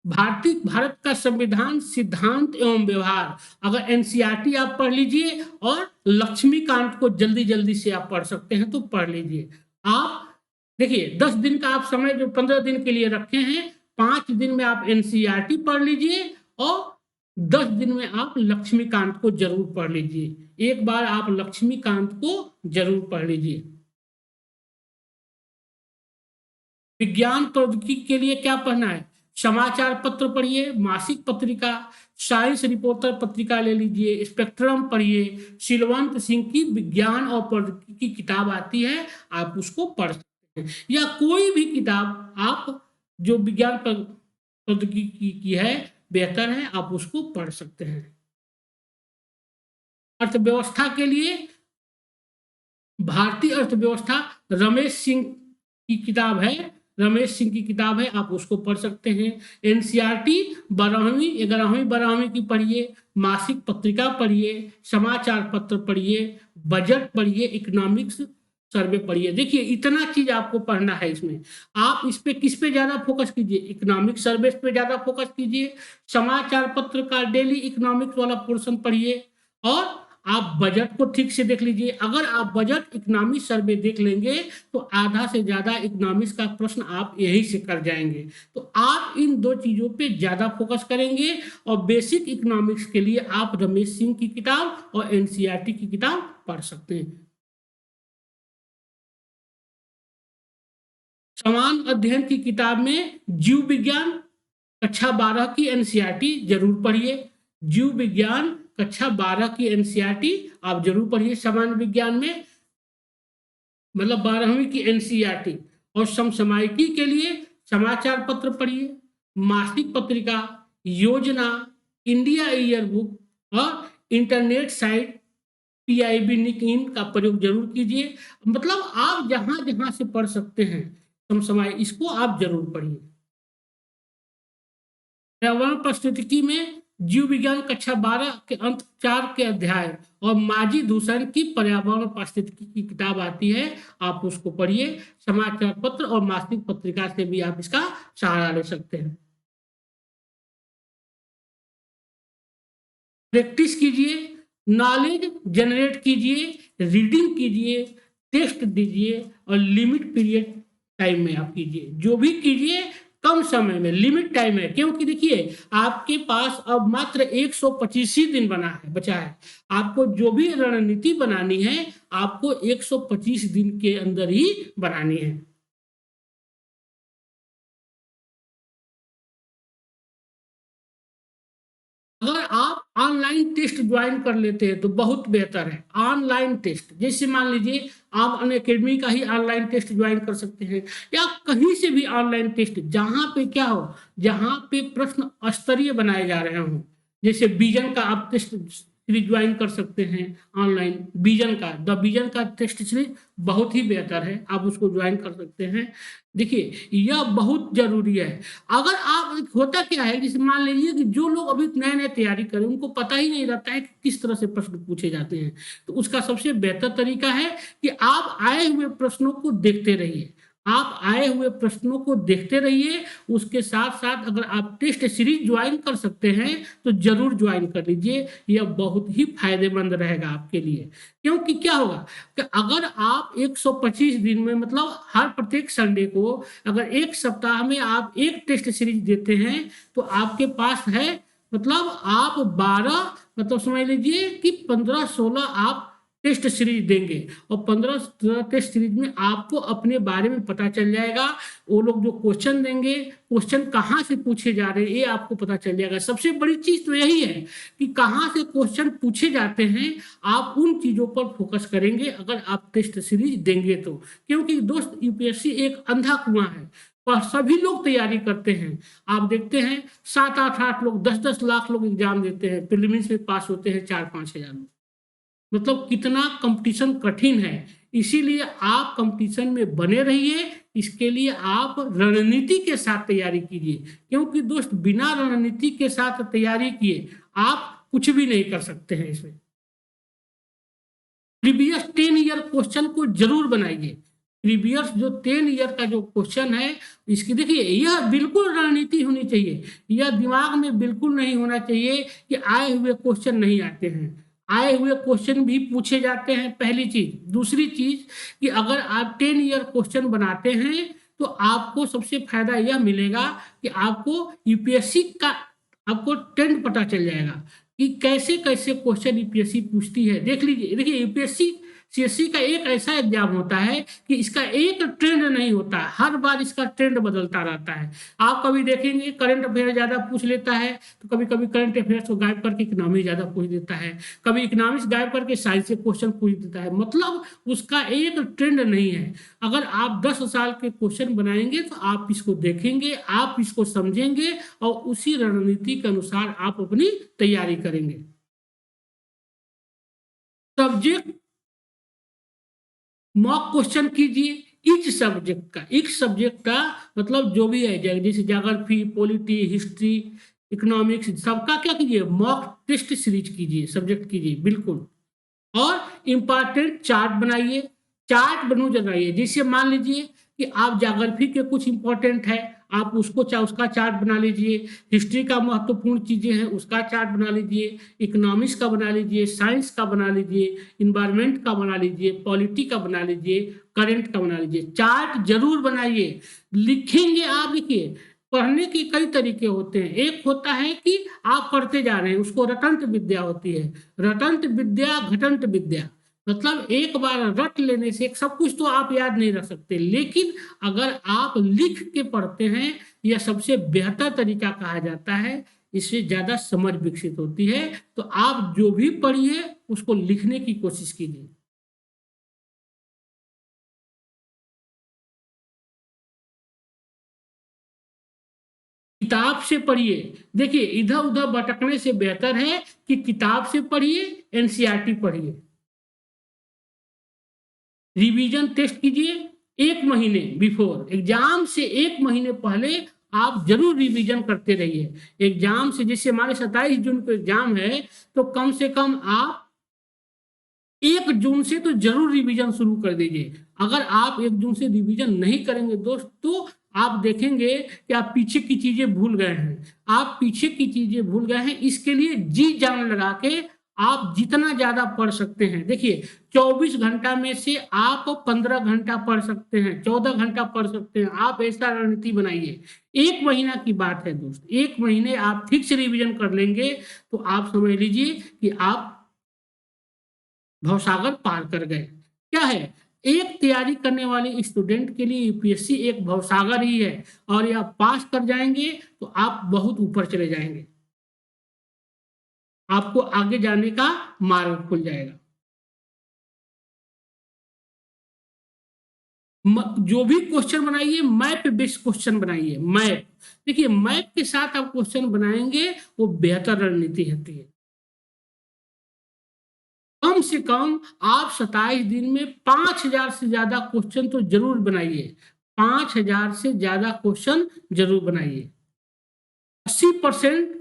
भारत का संविधान सिद्धांत एवं व्यवहार, अगर एनसीईआरटी आप पढ़ लीजिए और लक्ष्मीकांत को जल्दी जल्दी से आप पढ़ सकते हैं तो पढ़ लीजिए। आप देखिए 10 दिन का आप समय जो 15 दिन के लिए रखे हैं, 5 दिन में आप एनसीईआरटी पढ़ लीजिए और 10 दिन में आप लक्ष्मीकांत को जरूर पढ़ लीजिए। एक बार आप लक्ष्मीकांत को जरूर पढ़ लीजिए। विज्ञान प्रौद्योगिकी के लिए क्या पढ़ना है, समाचार पत्र पढ़िए, मासिक पत्रिका, साइंस रिपोर्टर पत्रिका ले लीजिए, स्पेक्ट्रम पढ़िए, सिलवंत सिंह की विज्ञान और प्रौद्योगिकी की किताब आती है, आप उसको पढ़ सकते हैं। या कोई भी किताब आप जो विज्ञान प्रौद्योगिकी की है बेहतर है, आप उसको पढ़ सकते हैं। अर्थव्यवस्था के लिए भारतीय अर्थव्यवस्था रमेश सिंह की किताब है, रमेश सिंह की किताब है, आप उसको पढ़ सकते हैं। एनसीईआरटी 12वीं 11वीं 12वीं की पढ़िए, मासिक पत्रिका पढ़िए, समाचार पत्र पढ़िए, बजट पढ़िए, इकोनॉमिक्स सर्वे पढ़िए। देखिए इतना चीज आपको पढ़ना है इसमें। आप इस पे किस पे ज्यादा फोकस कीजिए, इकोनॉमिक सर्वे पे ज्यादा फोकस कीजिए, समाचार पत्र का डेली इकोनॉमिक्स वाला पोर्शन पढ़िए और आप बजट को ठीक से देख लीजिए। अगर आप बजट इकोनॉमिक सर्वे देख लेंगे तो आधा से ज्यादा इकोनॉमिक्स का प्रश्न आप यही से कर जाएंगे। तो आप इन दो चीजों पे ज्यादा फोकस करेंगे और बेसिक इकोनॉमिक्स के लिए आप रमेश सिंह की किताब और एनसीईआरटी की किताब पढ़ सकते हैं। समान अध्ययन की किताब में जीव विज्ञान कक्षा 12 की एनसीईआरटी जरूर पढ़िए। जीव विज्ञान कक्षा 12 की एनसीईआरटी आप जरूर पढ़िए। समान विज्ञान में मतलब 12वीं की एनसीईआरटी। और समसामयिकी के लिए समाचार पत्र पढ़िए, मासिक पत्रिका, योजना, इंडिया ईयर बुक और इंटरनेट साइट पीआईबी निक इन का प्रयोग जरूर कीजिए। मतलब आप जहां जहां से पढ़ सकते हैं समसामयिक, इसको आप जरूर पढ़िए। पर्यावरण पारिस्थितिकी में जीव विज्ञान कक्षा 12 के अंत 4 के अध्याय और माजी दूषण की पर्यावरण पारिस्थितिकी की किताब आती है, आप उसको पढ़िए। समाचार पत्र और मासिक पत्रिका से भी आप इसका सहारा ले सकते हैं। प्रैक्टिस कीजिए, नॉलेज जनरेट कीजिए, रीडिंग कीजिए, टेस्ट दीजिए और लिमिट पीरियड टाइम में आप कीजिए। जो भी कीजिए कम समय में, लिमिट टाइम है, क्योंकि देखिए आपके पास अब मात्र 125 ही दिन बचा है। आपको जो भी रणनीति बनानी है आपको 125 दिन के अंदर ही बनानी है। अगर आप ऑनलाइन टेस्ट ज्वाइन कर लेते हैं तो बहुत बेहतर है। ऑनलाइन टेस्ट जैसे मान लीजिए आप अनअकैडमी का ही ऑनलाइन टेस्ट ज्वाइन कर सकते हैं या कहीं से भी ऑनलाइन टेस्ट, जहां पे क्या हो, जहां पे प्रश्न स्तरीय बनाए जा रहे हों। जैसे विजन का आप टेस्ट सीरीज ज्वाइन कर सकते हैं ऑनलाइन। विजन का विजन का टेस्ट सीरीज बहुत ही बेहतर है, आप उसको ज्वाइन कर सकते हैं। देखिए यह बहुत जरूरी है। अगर आप, होता क्या है जैसे मान लीजिए कि जो लोग अभी नए नए तैयारी करें उनको पता ही नहीं रहता है कि किस तरह से प्रश्न पूछे जाते हैं, तो उसका सबसे बेहतर तरीका है कि आप आए हुए प्रश्नों को देखते रहिए। आप आए हुए प्रश्नों को देखते रहिए, उसके साथ साथ अगर आप टेस्ट सीरीज ज्वाइन कर सकते हैं तो जरूर ज्वाइन कर लीजिए। यह बहुत ही फायदेमंद रहेगा आपके लिए। क्योंकि क्या होगा कि अगर आप 125 दिन में मतलब हर प्रत्येक संडे को अगर एक सप्ताह में आप एक टेस्ट सीरीज देते हैं तो आपके पास है मतलब आप 12 मतलब समझ लीजिए कि 15-16 आप टेस्ट सीरीज देंगे और 15 टेस्ट सीरीज में आपको अपने बारे में पता चल जाएगा। वो लोग जो क्वेश्चन देंगे, क्वेश्चन कहाँ से पूछे जा रहे हैं ये आपको पता चल जाएगा। सबसे बड़ी चीज तो यही है कि कहाँ से क्वेश्चन पूछे जाते हैं, आप उन चीजों पर फोकस करेंगे अगर आप टेस्ट सीरीज देंगे तो। क्योंकि दोस्त यूपीएससी एक अंधा कुआं है पर सभी लोग तैयारी करते हैं। आप देखते हैं 7-8 लोग, 10-10 लाख लोग एग्जाम देते हैं, प्रीलिम्स में पास होते हैं 4-5 हजार लोग। मतलब कितना कंपटीशन कठिन है। इसीलिए आप कंपटीशन में बने रहिए। इसके लिए आप रणनीति के साथ तैयारी कीजिए, क्योंकि दोस्त बिना रणनीति के साथ तैयारी किए आप कुछ भी नहीं कर सकते हैं। इसमें प्रीवियस 10 ईयर क्वेश्चन को जरूर बनाइए। प्रीवियस जो 10 ईयर का जो क्वेश्चन है, इसकी देखिए यह बिल्कुल रणनीति होनी चाहिए। यह दिमाग में बिल्कुल नहीं होना चाहिए कि आए हुए क्वेश्चन नहीं आते हैं। आए हुए क्वेश्चन भी पूछे जाते हैं, पहली चीज। दूसरी चीज कि अगर आप 10 ईयर क्वेश्चन बनाते हैं तो आपको सबसे फायदा यह मिलेगा कि आपको यूपीएससी का आपको ट्रेंड पता चल जाएगा कि कैसे कैसे क्वेश्चन यूपीएससी पूछती है। देख लीजिए, देखिए यूपीएससी सीएससी का एक ऐसा एग्जाम होता है कि इसका एक ट्रेंड नहीं होता, हर बार इसका ट्रेंड बदलता रहता है। आप कभी देखेंगे करंट अफेयर ज्यादा पूछ लेता है, तो कभी कभी करंट अफेयर्स को गायब करके इकोनॉमी ज्यादा पूछ देता है, कभी इकोनॉमिक्स गायब करके साइंस से क्वेश्चन पूछ देता है। मतलब उसका एक ट्रेंड नहीं है। अगर आप 10 साल के क्वेश्चन बनाएंगे तो आप इसको देखेंगे, आप इसको समझेंगे और उसी रणनीति के अनुसार आप अपनी तैयारी करेंगे। सब्जेक्ट मॉक क्वेश्चन कीजिए। इच सब्जेक्ट का मतलब जो भी है, जैसे ज्योग्राफी, पॉलिटी, हिस्ट्री, इकोनॉमिक्स, सबका क्या कीजिए, मॉक टेस्ट सीरीज कीजिए, सब्जेक्ट कीजिए बिल्कुल। और इंपॉर्टेंट चार्ट बनाइए। चार्ट बनू बनाइए, जैसे मान लीजिए कि आप ज्योग्राफी के कुछ इंपॉर्टेंट है, आप उसका चार्ट बना लीजिए। हिस्ट्री का महत्वपूर्ण चीजें हैं उसका चार्ट बना लीजिए। इकोनॉमिक्स का बना लीजिए, साइंस का बना लीजिए, इन्वायरमेंट का बना लीजिए, पॉलिटी का बना लीजिए, करंट का बना लीजिए। चार्ट जरूर बनाइए। लिखेंगे आप, लिखिए। पढ़ने के कई तरीके होते हैं। एक होता है कि आप पढ़ते जा रहे हैं, उसको रटंत विद्या होती है। रटंत विद्या, घटंत विद्या, मतलब एक बार रट लेने से सब कुछ तो आप याद नहीं रख सकते, लेकिन अगर आप लिख के पढ़ते हैं, यह सबसे बेहतर तरीका कहा जाता है। इससे ज्यादा समझ विकसित होती है। तो आप जो भी पढ़िए उसको लिखने की कोशिश कीजिए। किताब से पढ़िए। देखिए इधर उधर भटकने से बेहतर है कि किताब से पढ़िए, एनसीईआरटी पढ़िए। रिवीजन टेस्ट कीजिए। 1 महीने बिफोर एग्जाम से 1 महीने पहले आप जरूर रिवीजन करते रहिए। एग्जाम से, जैसे हमारे 27 जून को एग्जाम है, तो कम से कम आप 1 जून से तो जरूर रिवीजन शुरू कर दीजिए। अगर आप 1 जून से रिवीजन नहीं करेंगे दोस्त, तो आप देखेंगे कि आप पीछे की चीजें भूल गए हैं। आप पीछे की चीजें भूल गए हैं, इसके लिए जी जान लगा के आप जितना ज्यादा पढ़ सकते हैं। देखिए 24 घंटा में से आप 15 घंटा पढ़ सकते हैं, 14 घंटा पढ़ सकते हैं। आप ऐसा रणनीति बनाइए। 1 महीना की बात है दोस्त, 1 महीने आप ठीक से रिवीजन कर लेंगे तो आप समझ लीजिए कि आप भवसागर पार कर गए। क्या है, एक तैयारी करने वाले स्टूडेंट के लिए यूपीएससी एक भवसागर ही है, और यह पास कर जाएंगे तो आप बहुत ऊपर चले जाएंगे, आपको आगे जाने का मार्ग खुल जाएगा। जो भी क्वेश्चन बनाइए मैप बेस्ड क्वेश्चन बनाइए। मैप, देखिए मैप के साथ आप क्वेश्चन बनाएंगे वो बेहतर रणनीति होती है। कम से कम आप 27 दिन में 5,000 से ज्यादा क्वेश्चन तो जरूर बनाइए। 5,000 से ज्यादा क्वेश्चन जरूर बनाइए। 80%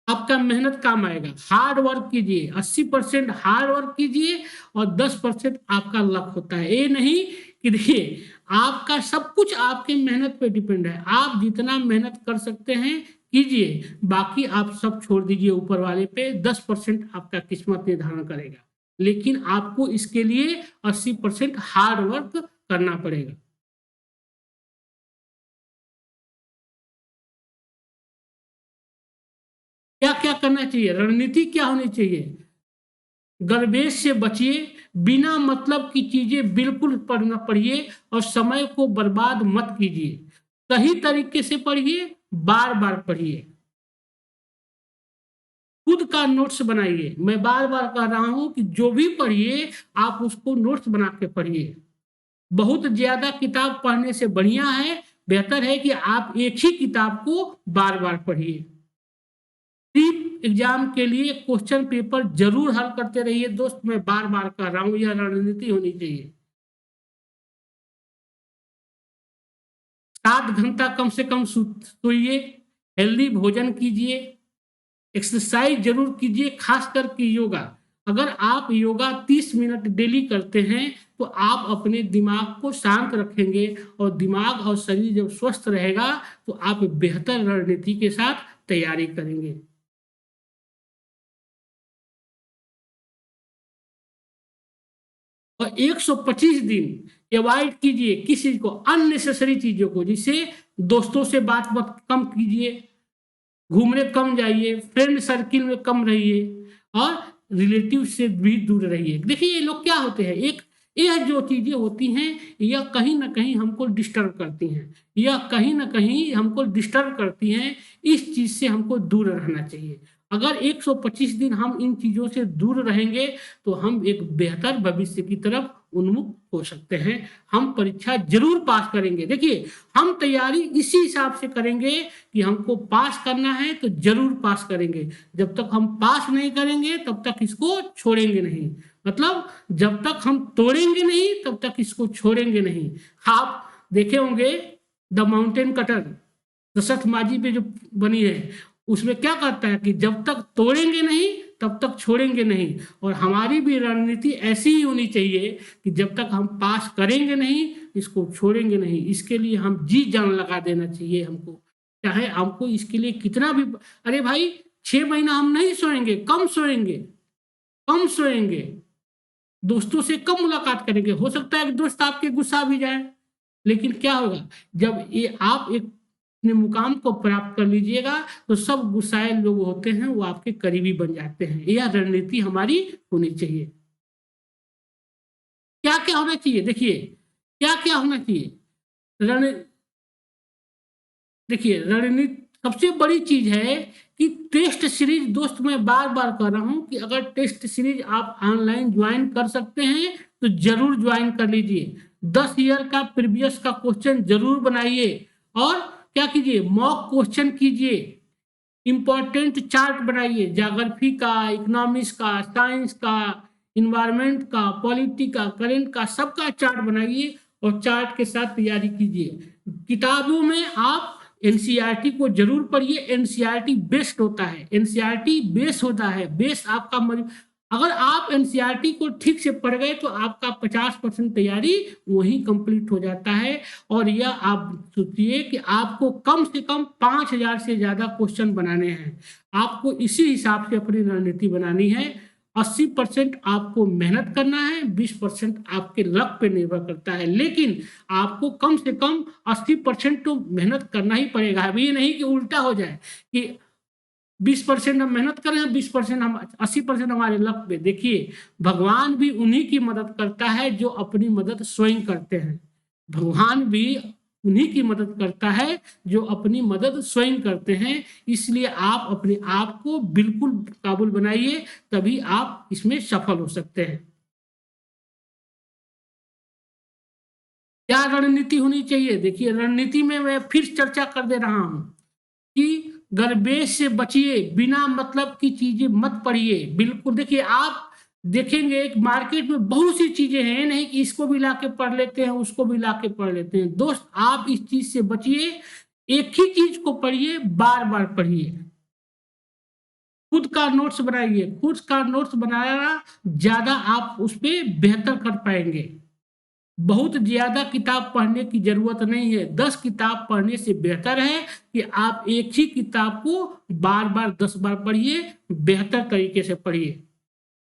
आपका मेहनत काम आएगा। हार्ड वर्क कीजिए, 80% हार्ड वर्क कीजिए और 10% आपका लक होता है। ये नहीं कि देखिए आपका सब कुछ आपके मेहनत पे डिपेंड है। आप जितना मेहनत कर सकते हैं कीजिए, बाकी आप सब छोड़ दीजिए ऊपर वाले पे। 10% आपका किस्मत निर्धारण करेगा, लेकिन आपको इसके लिए 80% हार्ड वर्क करना पड़ेगा। क्या क्या करना चाहिए, रणनीति क्या होनी चाहिए। गलबेज से बचिए, बिना मतलब की चीजें बिल्कुल पढ़ना पढ़िए और समय को बर्बाद मत कीजिए। सही तरीके से पढ़िए, बार बार पढ़िए। खुद का नोट्स बनाइए। मैं बार बार कह रहा हूं कि जो भी पढ़िए आप उसको नोट्स बना के पढ़िए। बहुत ज्यादा किताब पढ़ने से बढ़िया है, बेहतर है कि आप एक ही किताब को बार बार पढ़िए। एग्जाम के लिए क्वेश्चन पेपर जरूर हल करते रहिए दोस्त, मैं बार बार कह रहा हूं, यह रणनीति होनी चाहिए। 7 घंटा कम से कम सोइए, हेल्दी भोजन कीजिए, एक्सरसाइज जरूर कीजिए, खास करके योगा। अगर आप योगा 30 मिनट डेली करते हैं तो आप अपने दिमाग को शांत रखेंगे और दिमाग और शरीर जब स्वस्थ रहेगा तो आप बेहतर रणनीति के साथ तैयारी करेंगे। और 125 दिन अवॉइड कीजिए किसी को, अननेसेसरी चीजों को, जिससे दोस्तों से बात मत कम कीजिए, घूमने कम जाइए, फ्रेंड सर्किल में कम रहिए और रिलेटिव से भी दूर रहिए। देखिए ये लोग क्या होते हैं, एक यह जो चीजें होती हैं यह कहीं ना कहीं हमको डिस्टर्ब करती हैं, यह कहीं ना कहीं हमको डिस्टर्ब करती हैं। इस चीज से हमको दूर रहना चाहिए। अगर 125 दिन हम इन चीजों से दूर रहेंगे तो हम एक बेहतर भविष्य की तरफ उन्मुख हो सकते हैं। हम परीक्षा जरूर पास करेंगे। देखिए हम तैयारी इसी हिसाब से करेंगे कि हमको पास करना है तो जरूर पास करेंगे। जब तक हम पास नहीं करेंगे तब तक इसको छोड़ेंगे नहीं, मतलब जब तक हम तोड़ेंगे नहीं तब तक इसको छोड़ेंगे नहीं। आप देखे होंगे द माउंटेन कटर, दशरथ माझी पे जो बनी है, उसमें क्या करता है कि जब तक तोड़ेंगे नहीं तब तक छोड़ेंगे नहीं। और हमारी भी रणनीति ऐसी ही होनी चाहिए कि जब तक हम पास करेंगे नहीं इसको छोड़ेंगे नहीं। इसके लिए हम जी जान लगा देना चाहिए हमको, चाहे हमको इसके लिए कितना भी, अरे भाई 6 महीना हम नहीं सोएंगे, कम सोएंगे, कम सोएंगे, दोस्तों से कम मुलाकात करेंगे। हो सकता है कि दोस्त आपके गुस्सा भी जाए, लेकिन क्या होगा जब ये आप एक अपने मुकाम को प्राप्त कर लीजिएगा तो सब गुस्साए लोग होते हैं वो आपके करीबी बन जाते हैं। यह रणनीति हमारी होनी चाहिए। क्या क्या होना चाहिए, देखिए क्या क्या होना चाहिए। रण देखिए रणनीति सबसे बड़ी चीज है कि टेस्ट सीरीज, दोस्त मैं बार बार कह रहा हूं कि अगर टेस्ट सीरीज आप ऑनलाइन ज्वाइन कर सकते हैं तो जरूर ज्वाइन कर लीजिए। 10 ईयर का प्रीवियस का क्वेश्चन जरूर बनाइए और क्या कीजिए, मॉक क्वेश्चन कीजिए, इंपॉर्टेंट चार्ट बनाइए, ज्योग्राफी का, इकोनॉमिक्स का, साइंस का, इन्वायरमेंट का, पॉलिटी का, करेंट का, सबका चार्ट बनाइए और चार्ट के साथ तैयारी कीजिए। किताबों में आप एनसीईआरटी को जरूर पढ़िए। एनसीईआरटी बेस्ट होता है, एनसीईआरटी बेस होता है, बेस आपका अगर आप एनसीईआरटी को ठीक से पढ़ गए तो आपका 50% तैयारी वहीं कंप्लीट हो जाता है। और यह आप सोचिए कि आपको कम से कम 5000 से ज्यादा क्वेश्चन बनाने हैं। आपको इसी हिसाब से अपनी रणनीति बनानी है। 80% आपको मेहनत करना है, 20% आपके लक पे निर्भर करता है, लेकिन आपको कम से कम 80% तो मेहनत करना ही पड़ेगा। अब ये नहीं कि उल्टा हो जाए कि 20% हम मेहनत करें, 20% हम 80% हमारे लक पे। देखिए भगवान भी उन्हीं की मदद करता है जो अपनी मदद स्वयं करते हैं। भगवान भी उन्हीं की मदद करता है जो अपनी मदद स्वयं करते हैं। इसलिए आप अपने आप को बिल्कुल काबुल बनाइए, तभी आप इसमें सफल हो सकते हैं। क्या रणनीति होनी चाहिए, देखिए रणनीति में मैं फिर चर्चा कर दे रहा हूं कि गर्भेश से बचिए, बिना मतलब की चीजें मत पढ़िए। बिल्कुल देखिए आप देखेंगे मार्केट में बहुत सी चीजें हैं, नहीं कि इसको भी लाके पढ़ लेते हैं, उसको भी लाके पढ़ लेते हैं। दोस्त आप इस चीज से बचिए, एक ही चीज को पढ़िए, बार बार पढ़िए। खुद का नोट्स बनाइए, खुद का नोट्स बनाना ज्यादा आप उस पर बेहतर कर पाएंगे। बहुत ज्यादा किताब पढ़ने की जरूरत नहीं है, 10 किताब पढ़ने से बेहतर है कि आप एक ही किताब को बार बार 10 बार पढ़िए, बेहतर तरीके से पढ़िए।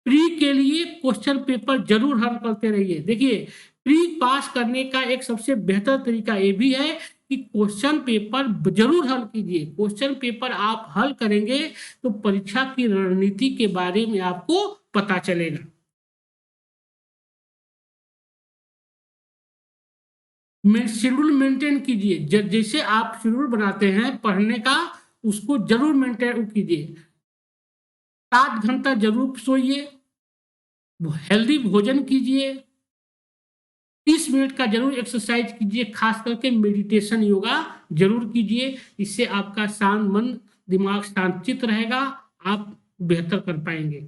प्री के लिए क्वेश्चन पेपर जरूर हल करते रहिए। देखिए प्री पास करने का एक सबसे बेहतर तरीका ये भी है कि क्वेश्चन पेपर जरूर हल कीजिए। क्वेश्चन पेपर आप हल करेंगे तो परीक्षा की रणनीति के बारे में आपको पता चलेगा। शेड्यूल मेंटेन कीजिए। जैसे आप शेड्यूल बनाते हैं पढ़ने का, उसको जरूर मेंटेन कीजिए। 7 घंटा जरूर सोइए, हेल्दी भोजन कीजिए, 30 मिनट का जरूर एक्सरसाइज कीजिए, खास करके मेडिटेशन योगा जरूर कीजिए। इससे आपका शांत मन, दिमाग शांतचित्त रहेगा, आप बेहतर कर पाएंगे।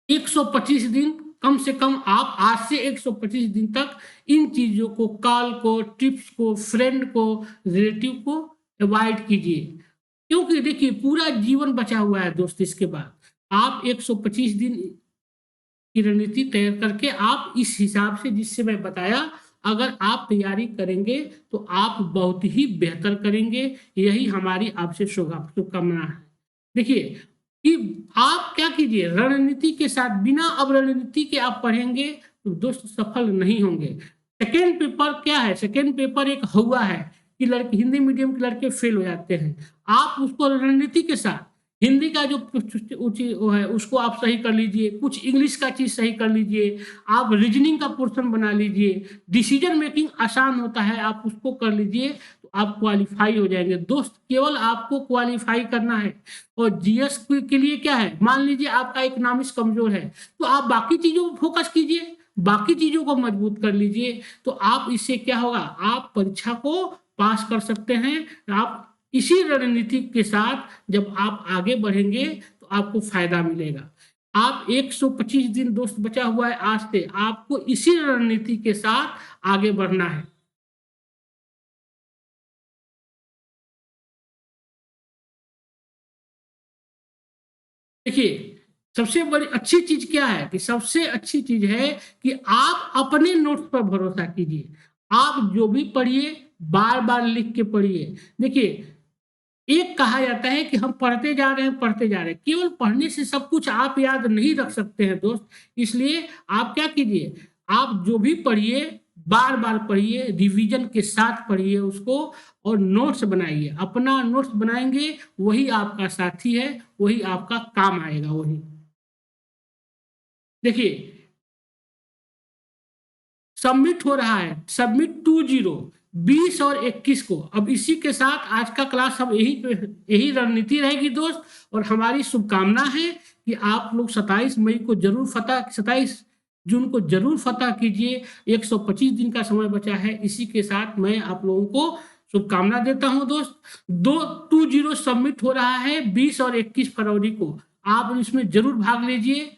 125 दिन कम से कम आप आज से 125 दिन तक इन चीजों को, कॉल को, टिप्स को, फ्रेंड को, रिलेटिव को अवॉइड कीजिए, क्योंकि देखिए पूरा जीवन बचा हुआ है दोस्त। इसके बाद आप 125 दिन की रणनीति तैयार करके आप इस हिसाब से, जिससे मैं बताया, अगर आप तैयारी करेंगे तो आप बहुत ही बेहतर करेंगे। यही हमारी आपसे शुभकामना है। देखिए कि आप क्या कीजिए, रणनीति के साथ, बिना अब रणनीति के आप पढ़ेंगे तो दोस्त सफल नहीं होंगे। सेकेंड पेपर क्या है? सेकेंड पेपर एक हुआ है कि लड़के, हिंदी मीडियम के लड़के फेल हो जाते हैं। आप उसको रणनीति के साथ, हिंदी का जो वो है उसको आप सही कर लीजिए, कुछ इंग्लिश का चीज सही कर लीजिए, आप रीजनिंग का पोर्शन बना लीजिए, डिसीजन मेकिंग आसान होता है, आप उसको कर लीजिए तो आप क्वालिफाई हो जाएंगे दोस्त। केवल आपको क्वालिफाई करना है। और जीएस के लिए क्या है, मान लीजिए आपका इकोनॉमिक्स कमजोर है तो आप बाकी चीजों पर फोकस कीजिए, बाकी चीजों को मजबूत कर लीजिए, तो आप इससे क्या होगा, आप परीक्षा को पास कर सकते हैं। आप इसी रणनीति के साथ जब आप आगे बढ़ेंगे तो आपको फायदा मिलेगा। आप 125 दिन दोस्त बचा हुआ है आज से, आपको इसी रणनीति के साथ आगे बढ़ना है। देखिए सबसे बड़ी अच्छी चीज क्या है, कि सबसे अच्छी चीज है कि आप अपने नोट्स पर भरोसा कीजिए। आप जो भी पढ़िए बार बार लिख के पढ़िए। देखिए एक कहा जाता है कि हम पढ़ते जा रहे हैं, पढ़ते जा रहे हैं, केवल पढ़ने से सब कुछ आप याद नहीं रख सकते हैं दोस्त। इसलिए आप क्या कीजिए, आप जो भी पढ़िए बार बार पढ़िए, रिवीजन के साथ पढ़िए उसको, और नोट्स बनाइए। अपना नोट्स बनाएंगे वही आपका साथी है, वही आपका काम आएगा। वही देखिए सबमिट हो रहा है, सबमिट 20 और 21 को। अब इसी के साथ आज का क्लास हम यही रणनीति रहेगी दोस्त। और हमारी शुभकामना है कि आप लोग 27 मई को जरूर 27 जून को जरूर फतह कीजिए। 125 दिन का समय बचा है। इसी के साथ मैं आप लोगों को शुभकामना देता हूं दोस्त। 20 सबमिट हो रहा है 20 और 21 फरवरी को। आप इसमें जरूर भाग लीजिए।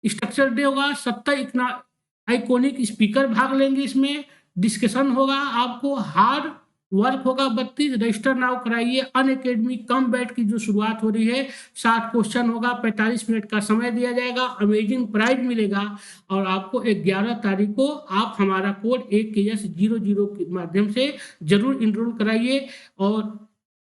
स्ट्रक्चर डे होगा, 70 आइकॉनिक स्पीकर भाग लेंगे, इसमें डिस्कशन होगा, आपको हार्ड वर्क होगा। 32 रजिस्टर नाउ कराइए। अन अकेडमी कम बैट की जो शुरुआत हो रही है, 60 क्वेश्चन होगा, 45 मिनट का समय दिया जाएगा, अमेजिंग प्राइज मिलेगा। और आपको 11 तारीख को आप हमारा कोड AKS00 के माध्यम से जरूर इनरोल कराइए। और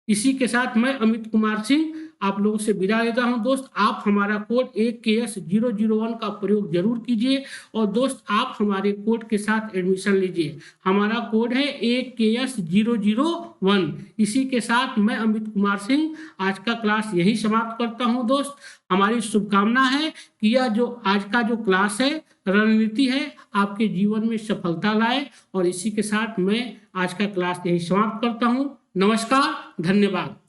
इसी के साथ मैं अमित कुमार सिंह आप लोगों से विदा लेता हूं दोस्त। आप हमारा कोड AKS001 का प्रयोग जरूर कीजिए। और दोस्त आप हमारे कोड के साथ एडमिशन लीजिए। हमारा कोड है AKS001। इसी के साथ मैं अमित कुमार सिंह आज का क्लास यही समाप्त करता हूं दोस्त। हमारी शुभकामना है कि यह जो आज का जो क्लास है, रणनीति है, आपके जीवन में सफलता लाए। और इसी के साथ मैं आज का क्लास यही समाप्त करता हूं। नमस्कार, धन्यवाद।